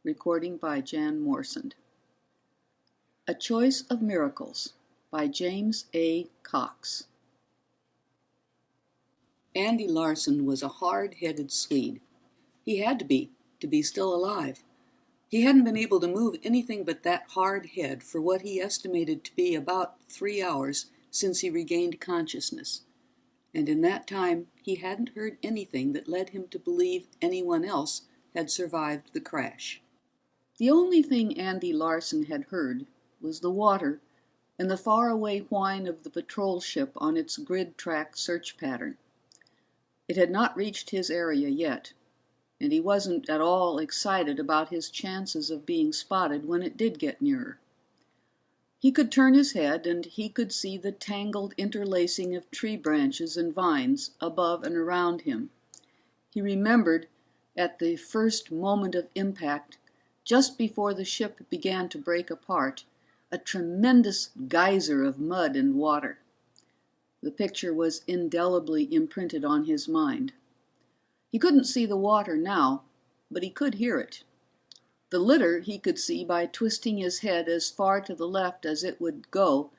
Recording by Jan Morsand. A Choice of Miracles by James A. Cox. Andy Larson was a hard-headed Swede. He had to be still alive. He hadn't been able to move anything but that hard head for what he estimated to be about 3 hours since he regained consciousness. And in that time he hadn't heard anything that led him to believe anyone else had survived the crash. The only thing Andy Larson had heard was the water and the faraway whine of the patrol ship on its grid-track search pattern. It had not reached his area yet, and he wasn't at all excited about his chances of being spotted when it did get nearer. He could turn his head and he could see the tangled interlacing of tree branches and vines above and around him. He remembered, at the first moment of impact, just before the ship began to break apart, a tremendous geyser of mud and water. The picture was indelibly imprinted on his mind. He couldn't see the water now, but he could hear it. The litter he could see by twisting his head as far to the left as it would go,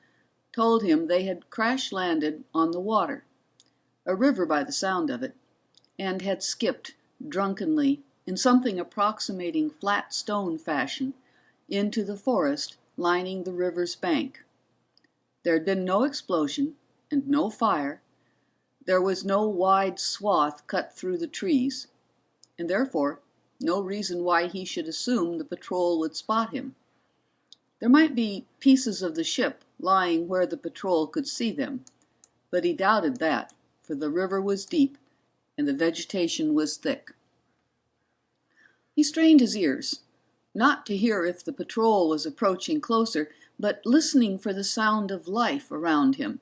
told him they had crash-landed on the water, a river by the sound of it, and had skipped drunkenly in something approximating flat stone fashion into the forest lining the river's bank. There had been no explosion and no fire. There was no wide swath cut through the trees, and therefore no reason why he should assume the patrol would spot him. There might be pieces of the ship lying where the patrol could see them, but he doubted that, for the river was deep and the vegetation was thick. He strained his ears, not to hear if the patrol was approaching closer, but listening for the sound of life around him.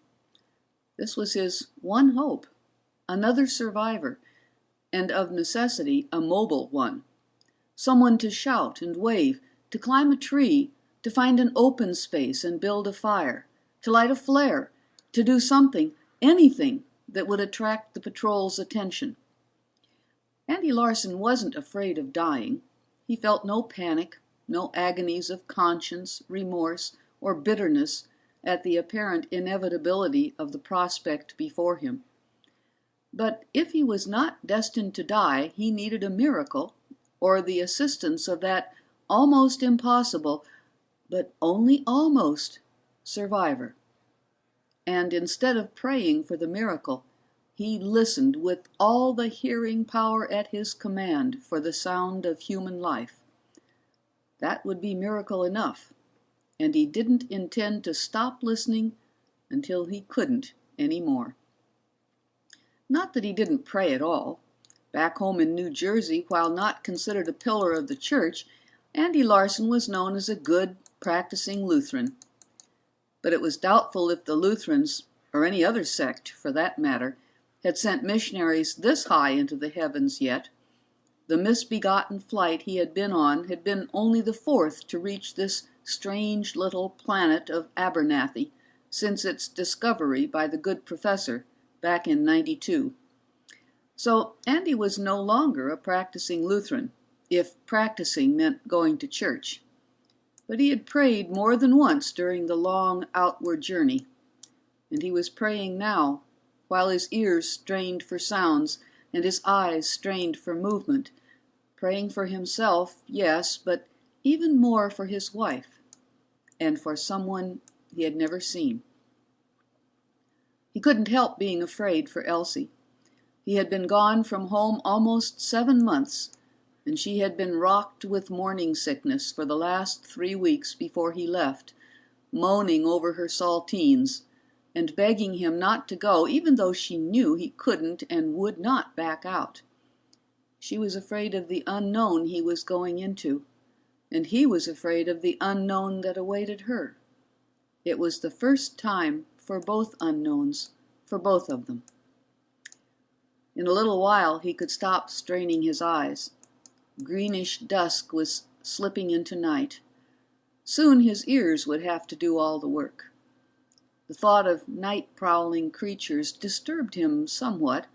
This was his one hope, another survivor, and of necessity a mobile one. Someone to shout and wave, to climb a tree, to find an open space and build a fire, to light a flare, to do something, anything that would attract the patrol's attention. Andy Larson wasn't afraid of dying. He felt no panic, no agonies of conscience, remorse, or bitterness at the apparent inevitability of the prospect before him. But if he was not destined to die, he needed a miracle, or the assistance of that almost impossible, but only almost, survivor. And instead of praying for the miracle, he listened with all the hearing power at his command for the sound of human life. That would be miracle enough, and he didn't intend to stop listening until he couldn't any more. Not that he didn't pray at all. Back home in New Jersey, while not considered a pillar of the church, Andy Larson was known as a good, practicing Lutheran. But it was doubtful if the Lutherans, or any other sect for that matter, had sent missionaries this high into the heavens yet. The misbegotten flight he had been on had been only the fourth to reach this strange little planet of Abernathy since its discovery by the good professor back in '92. So Andy was no longer a practicing Lutheran, if practicing meant going to church. But he had prayed more than once during the long outward journey, and he was praying now, while his ears strained for sounds and his eyes strained for movement, praying for himself, yes, but even more for his wife, and for someone he had never seen. He couldn't help being afraid for Elsie. He had been gone from home almost 7 months, and she had been rocked with morning sickness for the last 3 weeks before he left, moaning over her saltines, and begging him not to go, even though she knew he couldn't and would not back out. She was afraid of the unknown he was going into, and he was afraid of the unknown that awaited her. It was the first time for both unknowns, for both of them. In a little while he could stop straining his eyes. Greenish dusk was slipping into night. Soon his ears would have to do all the work. The thought of night-prowling creatures disturbed him somewhat.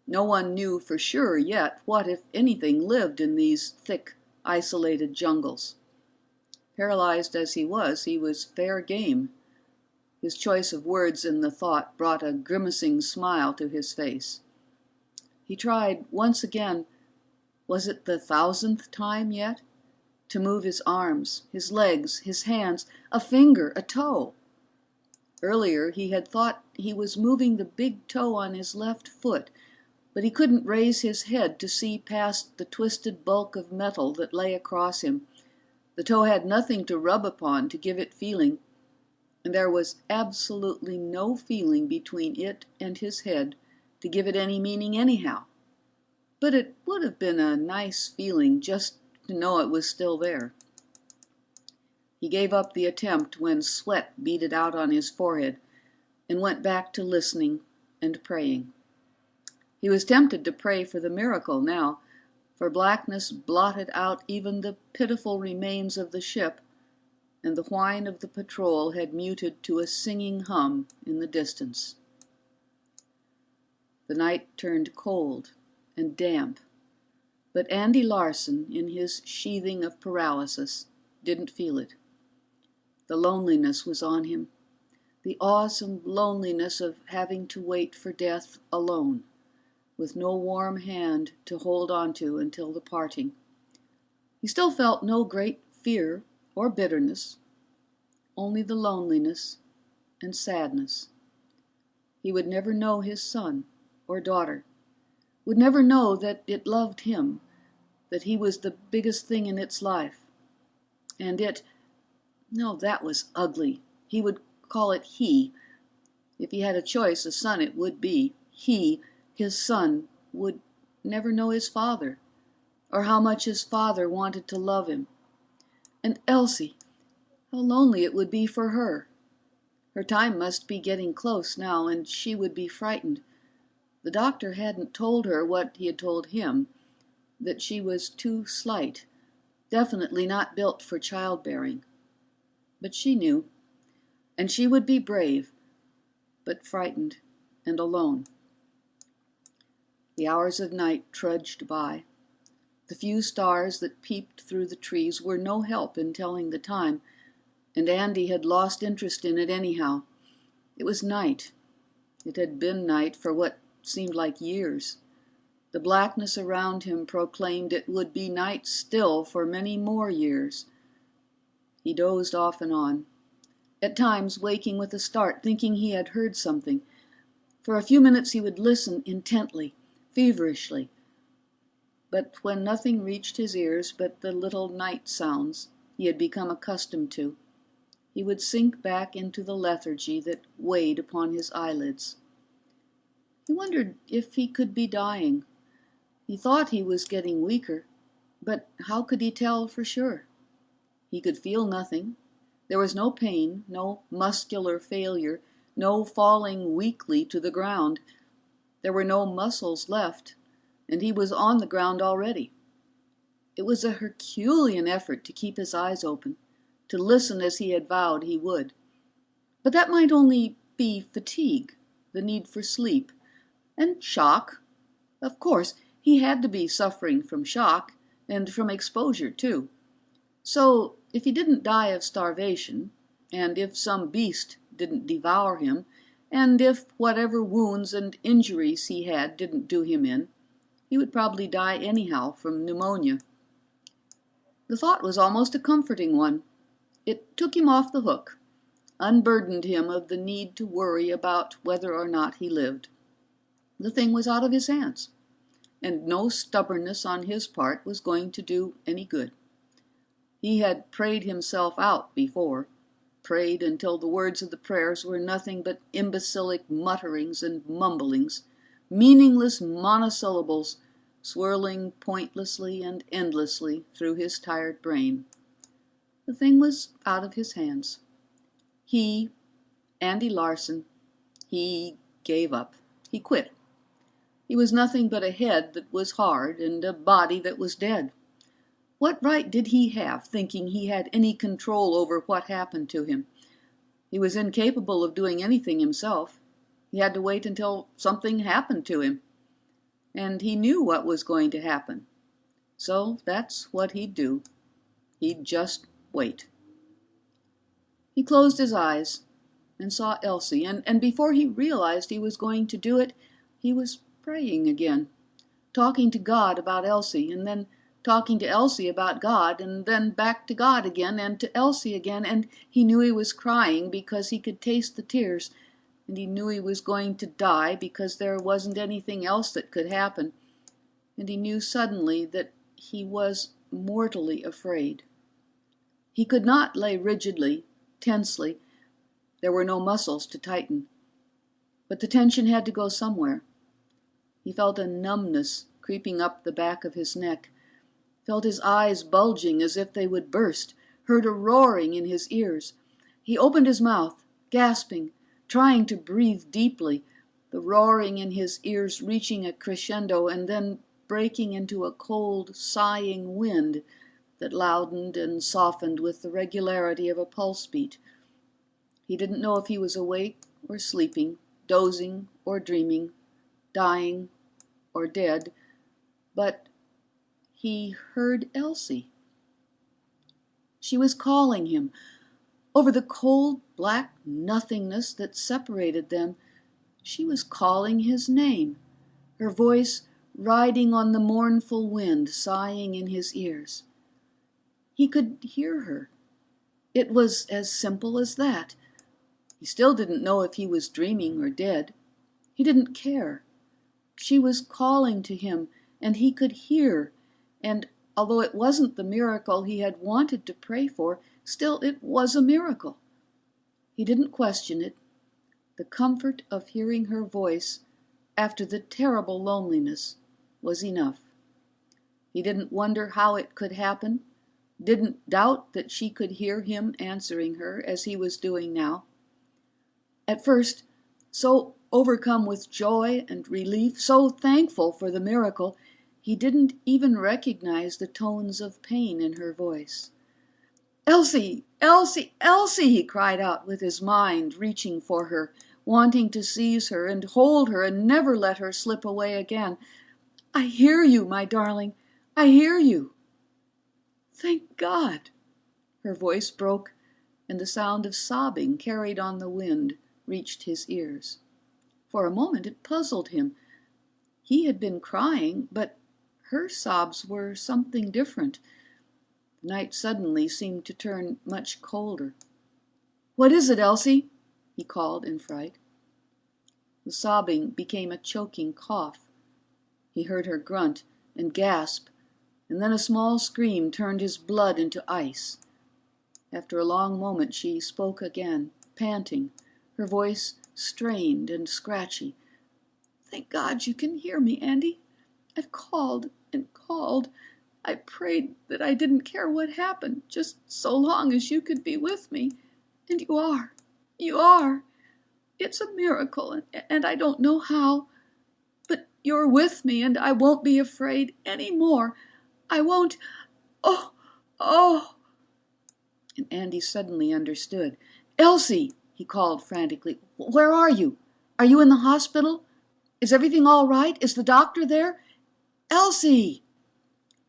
No one knew for sure yet what, if anything, lived in these thick, isolated jungles. Paralyzed as he was fair game. His choice of words in the thought brought a grimacing smile to his face. He tried once again, was it the 1,000th time yet? To move his arms, his legs, his hands, a finger, a toe. Earlier he had thought he was moving the big toe on his left foot, but he couldn't raise his head to see past the twisted bulk of metal that lay across him. The toe had nothing to rub upon to give it feeling, and there was absolutely no feeling between it and his head to give it any meaning anyhow. But it would have been a nice feeling just to know it was still there. He gave up the attempt when sweat beaded out on his forehead and went back to listening and praying. He was tempted to pray for the miracle now, for blackness blotted out even the pitiful remains of the ship, and the whine of the patrol had muted to a singing hum in the distance. The night turned cold and damp, but Andy Larson, in his sheathing of paralysis, didn't feel it. The loneliness was on him, the awesome loneliness of having to wait for death alone, with no warm hand to hold on to until the parting. He still felt no great fear or bitterness, only the loneliness and sadness. He would never know his son or daughter, would never know that it loved him, that he was the biggest thing in its life. And no, that was ugly. He would call it he. If he had a choice, a son it would be. He, his son, would never know his father, or how much his father wanted to love him. And Elsie, how lonely it would be for her. Her time must be getting close now, and she would be frightened. The doctor hadn't told her what he had told him, that she was too slight, definitely not built for childbearing. But she knew, and she would be brave, but frightened and alone. The hours of night trudged by. The few stars that peeped through the trees were no help in telling the time, and Andy had lost interest in it anyhow. It was night. It had been night for what seemed like years. The blackness around him proclaimed it would be night still for many more years. He dozed off and on, at times waking with a start, thinking he had heard something. For a few minutes he would listen intently, feverishly. But when nothing reached his ears but the little night sounds he had become accustomed to, he would sink back into the lethargy that weighed upon his eyelids. He wondered if he could be dying. He thought he was getting weaker, but how could he tell for sure? He could feel nothing. There was no pain, no muscular failure, no falling weakly to the ground. There were no muscles left, and he was on the ground already. It was a Herculean effort to keep his eyes open, to listen as he had vowed he would. But that might only be fatigue, the need for sleep, and shock. Of course, he had to be suffering from shock, and from exposure too. So, if he didn't die of starvation, and if some beast didn't devour him, and if whatever wounds and injuries he had didn't do him in, he would probably die anyhow from pneumonia. The thought was almost a comforting one. It took him off the hook, unburdened him of the need to worry about whether or not he lived. The thing was out of his hands, and no stubbornness on his part was going to do any good. He had prayed himself out before, prayed until the words of the prayers were nothing but imbecilic mutterings and mumblings, meaningless monosyllables swirling pointlessly and endlessly through his tired brain. The thing was out of his hands. He, Andy Larson, he gave up. He quit. He was nothing but a head that was hard and a body that was dead. What right did he have, thinking he had any control over what happened to him? He was incapable of doing anything himself. He had to wait until something happened to him. And he knew what was going to happen. So that's what he'd do. He'd just wait. He closed his eyes and saw Elsie, and before he realized he was going to do it, he was praying again, talking to God about Elsie, and then talking to Elsie about God, and then back to God again, and to Elsie again, and he knew he was crying because he could taste the tears, and he knew he was going to die because there wasn't anything else that could happen, and he knew suddenly that he was mortally afraid. He could not lay rigidly, tensely. There were no muscles to tighten. But the tension had to go somewhere. He felt a numbness creeping up the back of his neck, felt his eyes bulging as if they would burst, heard a roaring in his ears. He opened his mouth, gasping, trying to breathe deeply, the roaring in his ears reaching a crescendo and then breaking into a cold, sighing wind that loudened and softened with the regularity of a pulse beat. He didn't know if he was awake or sleeping, dozing or dreaming, dying or dead, but he heard Elsie. She was calling him. Over the cold, black nothingness that separated them, she was calling his name, her voice riding on the mournful wind, sighing in his ears. He could hear her. It was as simple as that. He still didn't know if he was dreaming or dead. He didn't care. She was calling to him, and he could hear, and although it wasn't the miracle he had wanted to pray for, still it was a miracle. He didn't question it. The comfort of hearing her voice after the terrible loneliness was enough. He didn't wonder how it could happen, didn't doubt that she could hear him answering her as he was doing now. At first, so overcome with joy and relief, so thankful for the miracle, he didn't even recognize the tones of pain in her voice. "Elsie! Elsie! Elsie!" he cried out, with his mind reaching for her, wanting to seize her and hold her and never let her slip away again. "I hear you, my darling. I hear you." "Thank God." Her voice broke, and the sound of sobbing carried on the wind reached his ears. For a moment it puzzled him. He had been crying, but her sobs were something different. The night suddenly seemed to turn much colder. "What is it, Elsie?" he called in fright. The sobbing became a choking cough. He heard her grunt and gasp, and then a small scream turned his blood into ice. After a long moment she spoke again, panting, her voice strained and scratchy. "Thank God you can hear me, Andy. I've called and called. I prayed that I didn't care what happened, just so long as you could be with me. And you are. You are. It's a miracle, and I don't know how. But you're with me, and I won't be afraid any more. I won't. Oh, oh." And Andy suddenly understood. "Elsie," he called frantically, "where are you? Are you in the hospital? Is everything all right? Is the doctor there? Elsie!"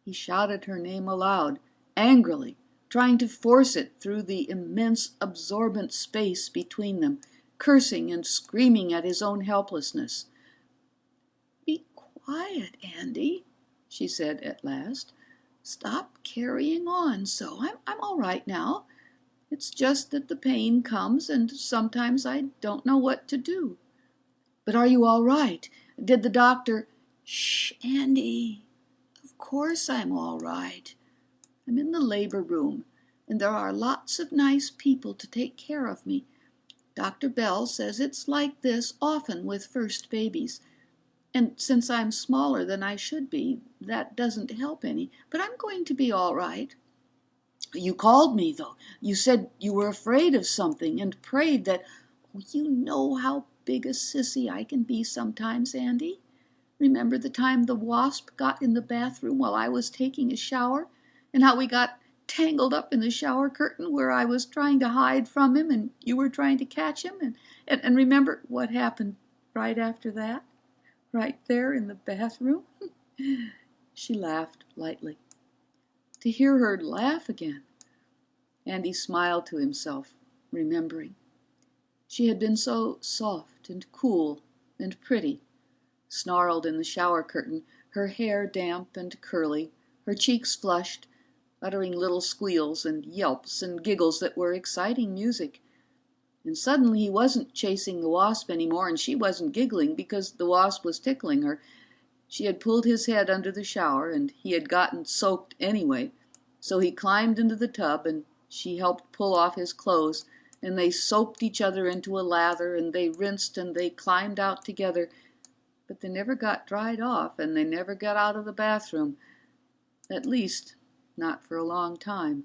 He shouted her name aloud, angrily, trying to force it through the immense absorbent space between them, cursing and screaming at his own helplessness. "Be quiet, Andy," she said at last. "Stop carrying on so. I'm all right now. It's just that the pain comes, and sometimes I don't know what to do. But are you all right? Did the doctor—" "Shh, Andy. Of course I'm all right. I'm in the labor room, and there are lots of nice people to take care of me. Dr. Bell says it's like this often with first babies. And since I'm smaller than I should be, that doesn't help any. But I'm going to be all right. You called me, though. You said you were afraid of something and prayed that— Oh, you know how big a sissy I can be sometimes, Andy. Remember the time the wasp got in the bathroom while I was taking a shower, and how we got tangled up in the shower curtain where I was trying to hide from him and you were trying to catch him, and remember what happened right after that, right there in the bathroom?" She laughed lightly. To hear her laugh again. Andy smiled to himself, remembering. She had been so soft and cool and pretty, snarled in the shower curtain, her hair damp and curly, her cheeks flushed, uttering little squeals and yelps and giggles that were exciting music. And suddenly he wasn't chasing the wasp anymore, and she wasn't giggling because the wasp was tickling her. She had pulled his head under the shower, and he had gotten soaked anyway, so he climbed into the tub, and she helped pull off his clothes, and they soaped each other into a lather, and they rinsed, and they climbed out together, but they never got dried off, and they never got out of the bathroom, at least not for a long time.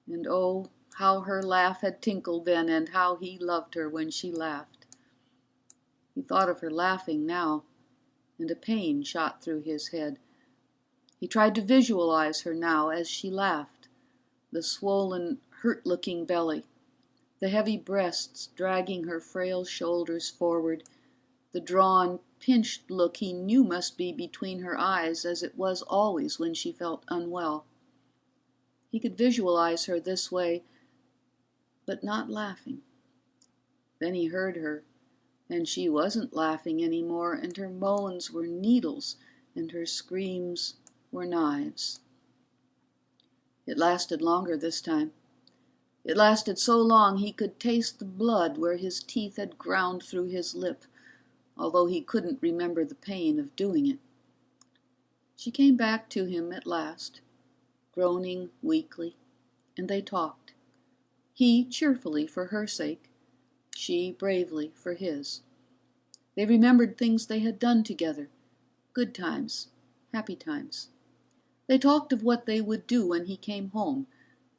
And oh, how her laugh had tinkled then, and how he loved her when she laughed. He thought of her laughing now, and a pain shot through his head. He tried to visualize her now as she laughed, the swollen, hurt-looking belly, the heavy breasts dragging her frail shoulders forward, the drawn, pinched look he knew must be between her eyes, as it was always when she felt unwell. He could visualize her this way, but not laughing. Then he heard her, and she wasn't laughing anymore, and her moans were needles, and her screams were knives. It lasted longer this time. It lasted so long he could taste the blood where his teeth had ground through his lip, although he couldn't remember the pain of doing it. She came back to him at last, groaning weakly, and they talked. He cheerfully for her sake, she bravely for his. They remembered things they had done together, good times, happy times. They talked of what they would do when he came home,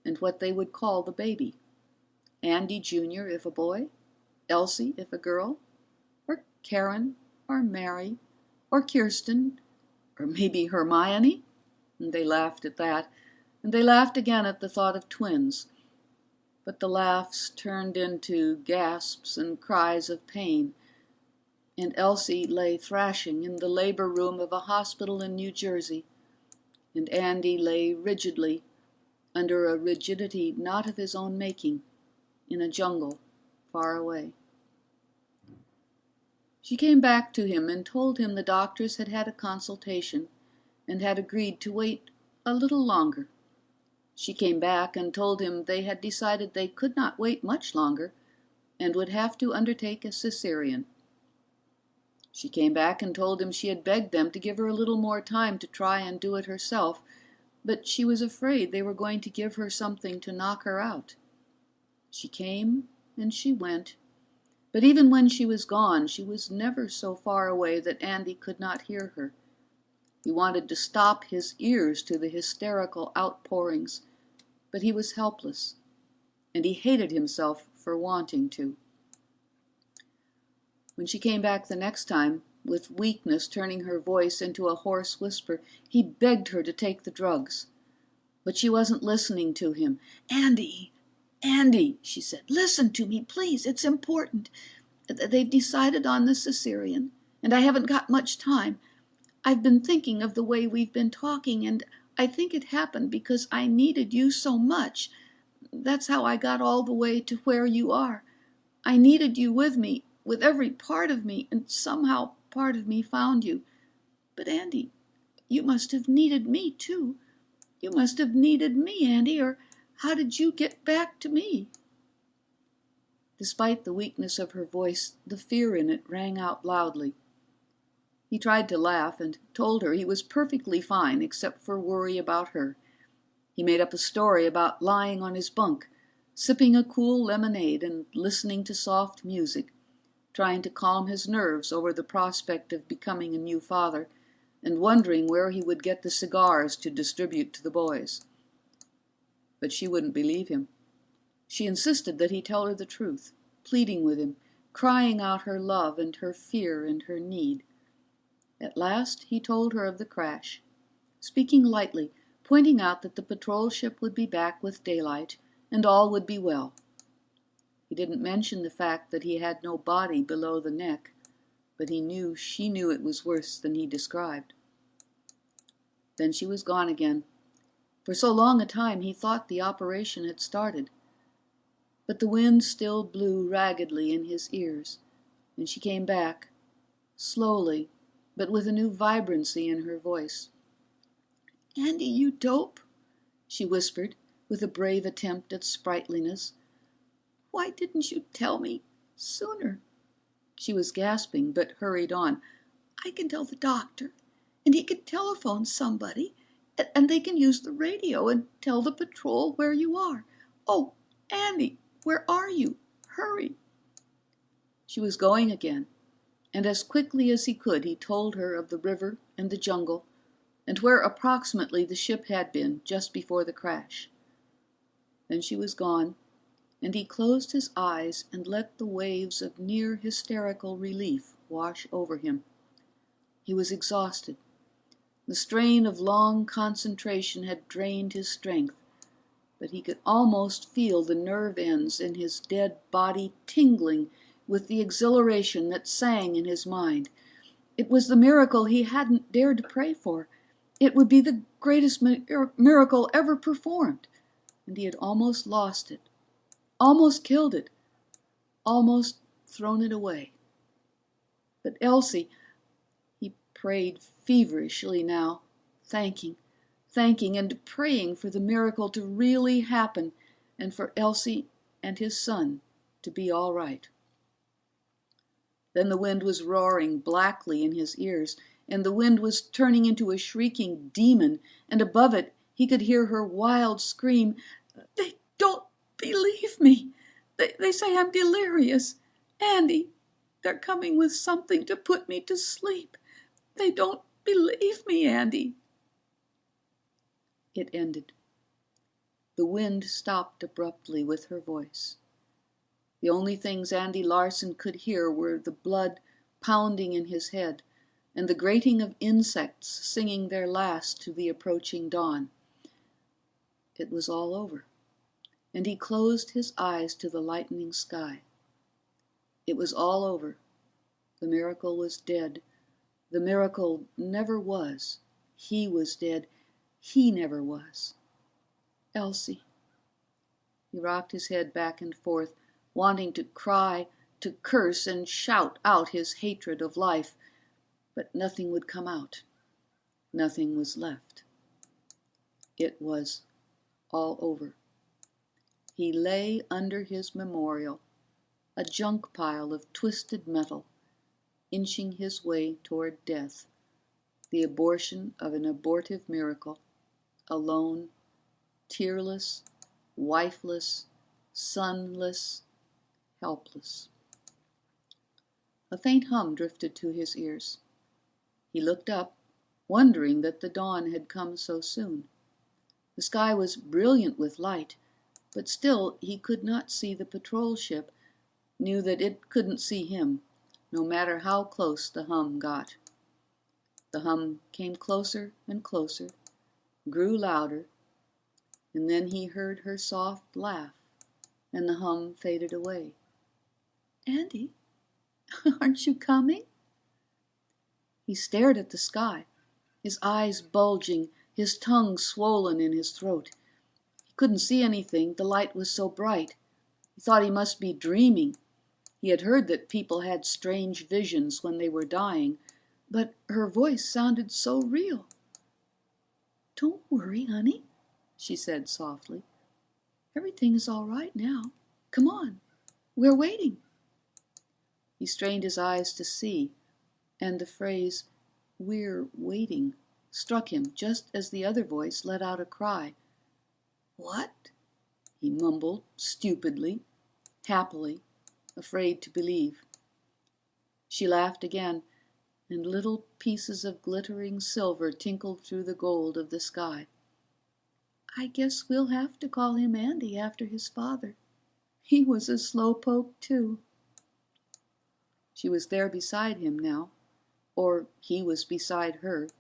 and what they would call the baby. Andy Jr. if a boy, Elsie if a girl, or Karen, or Mary, or Kirsten, or maybe Hermione. And they laughed at that, and they laughed again at the thought of twins. But the laughs turned into gasps and cries of pain, and Elsie lay thrashing in the labor room of a hospital in New Jersey, and Andy lay rigidly, under a rigidity not of his own making, in a jungle far away. She came back to him and told him the doctors had had a consultation and had agreed to wait a little longer. She came back and told him they had decided they could not wait much longer and would have to undertake a cesarean. She came back and told him she had begged them to give her a little more time to try and do it herself, but she was afraid they were going to give her something to knock her out. She came and she went, but even when she was gone, she was never so far away that Andy could not hear her. He wanted to stop his ears to the hysterical outpourings, but he was helpless, and he hated himself for wanting to. When she came back the next time, with weakness turning her voice into a hoarse whisper, he begged her to take the drugs. But she wasn't listening to him. Andy, she said, listen to me, please, it's important. They've decided on the cesarean, and I haven't got much time. I've been thinking of the way we've been talking, and I think it happened because I needed you so much. That's how I got all the way to where you are. I needed you with me, with every part of me, and somehow part of me found you. But Andy, you must have needed me too. You must have needed me, Andy, or how did you get back to me? Despite the weakness of her voice, the fear in it rang out loudly. He tried to laugh and told her he was perfectly fine except for worry about her. He made up a story about lying on his bunk, sipping a cool lemonade and listening to soft music, trying to calm his nerves over the prospect of becoming a new father, and wondering where he would get the cigars to distribute to the boys. But she wouldn't believe him. She insisted that he tell her the truth, pleading with him, crying out her love and her fear and her need. At last he told her of the crash, speaking lightly, pointing out that the patrol ship would be back with daylight, and all would be well. He didn't mention the fact that he had no body below the neck, but she knew it was worse than he described. Then she was gone again. For so long a time he thought the operation had started. But the wind still blew raggedly in his ears, and she came back, slowly, but with a new vibrancy in her voice. "Andy, you dope," she whispered, with a brave attempt at sprightliness. "Why didn't you tell me sooner?" She was gasping, but hurried on. "I can tell the doctor, and he can telephone somebody, and they can use the radio and tell the patrol where you are. Oh, Andy, where are you? Hurry." She was going again, and as quickly as he could he told her of the river and the jungle, and where approximately the ship had been just before the crash. Then she was gone, and he closed his eyes and let the waves of near hysterical relief wash over him. He was exhausted. The strain of long concentration had drained his strength, but he could almost feel the nerve ends in his dead body tingling with the exhilaration that sang in his mind. It was the miracle he hadn't dared to pray for. It would be the greatest miracle ever performed, and he had almost lost it, almost killed it, almost thrown it away. But Elsie, he prayed feverishly now, thanking and praying for the miracle to really happen and for Elsie and his son to be all right. Then the wind was roaring blackly in his ears, and the wind was turning into a shrieking demon, and above it he could hear her wild scream, "They don't believe me. They say I'm delirious. Andy, they're coming with something to put me to sleep. They don't believe me, Andy." It ended. The wind stopped abruptly with her voice. The only things Andy Larson could hear were the blood pounding in his head and the grating of insects singing their last to the approaching dawn. It was all over, and he closed his eyes to the lightening sky. It was all over. The miracle was dead. The miracle never was. He was dead. He never was. Elsie. He rocked his head back and forth, wanting to cry, to curse, and shout out his hatred of life, but nothing would come out. Nothing was left. It was all over. He lay under his memorial, a junk pile of twisted metal, inching his way toward death, the abortion of an abortive miracle, alone, tearless, wifeless, sonless, helpless. A faint hum drifted to his ears. He looked up, wondering that the dawn had come so soon. The sky was brilliant with light, but still he could not see the patrol ship, knew that it couldn't see him, no matter how close the hum got. The hum came closer and closer, grew louder, and then he heard her soft laugh, and the hum faded away. "Andy, aren't you coming?" He stared at the sky, his eyes bulging, his tongue swollen in his throat. He couldn't see anything, the light was so bright. He thought he must be dreaming. He had heard that people had strange visions when they were dying, but her voice sounded so real. "Don't worry, honey," she said softly. "Everything is all right now. Come on, we're waiting." He strained his eyes to see, and the phrase, "we're waiting," struck him just as the other voice let out a cry. "What?" he mumbled stupidly, happily, afraid to believe. She laughed again, and little pieces of glittering silver tinkled through the gold of the sky. "I guess we'll have to call him Andy after his father. He was a slowpoke too." She was there beside him now, or he was beside her.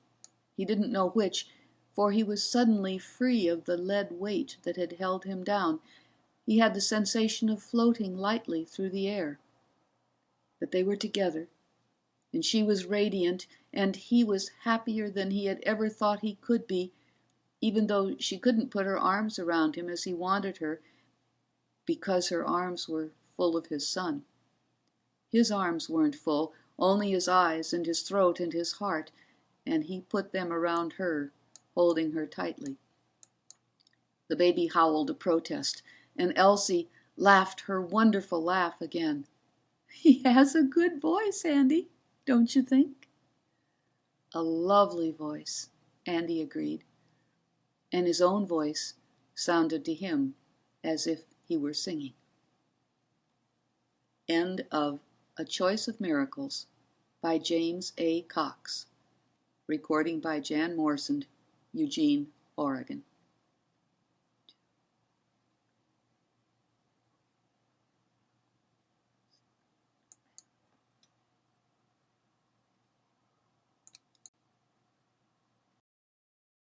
He didn't know which, for he was suddenly free of the lead weight that had held him down. He had the sensation of floating lightly through the air. But they were together, and she was radiant, and he was happier than he had ever thought he could be, even though she couldn't put her arms around him as he wanted her, because her arms were full of his son. His arms weren't full, only his eyes and his throat and his heart, and he put them around her, holding her tightly. The baby howled a protest, and Elsie laughed her wonderful laugh again. He has a good voice, Andy, don't you think? A lovely voice, Andy agreed, and his own voice sounded to him as if he were singing. End of A Choice of Miracles by James A. Cox. Recording by Jan Morsand, Eugene, Oregon.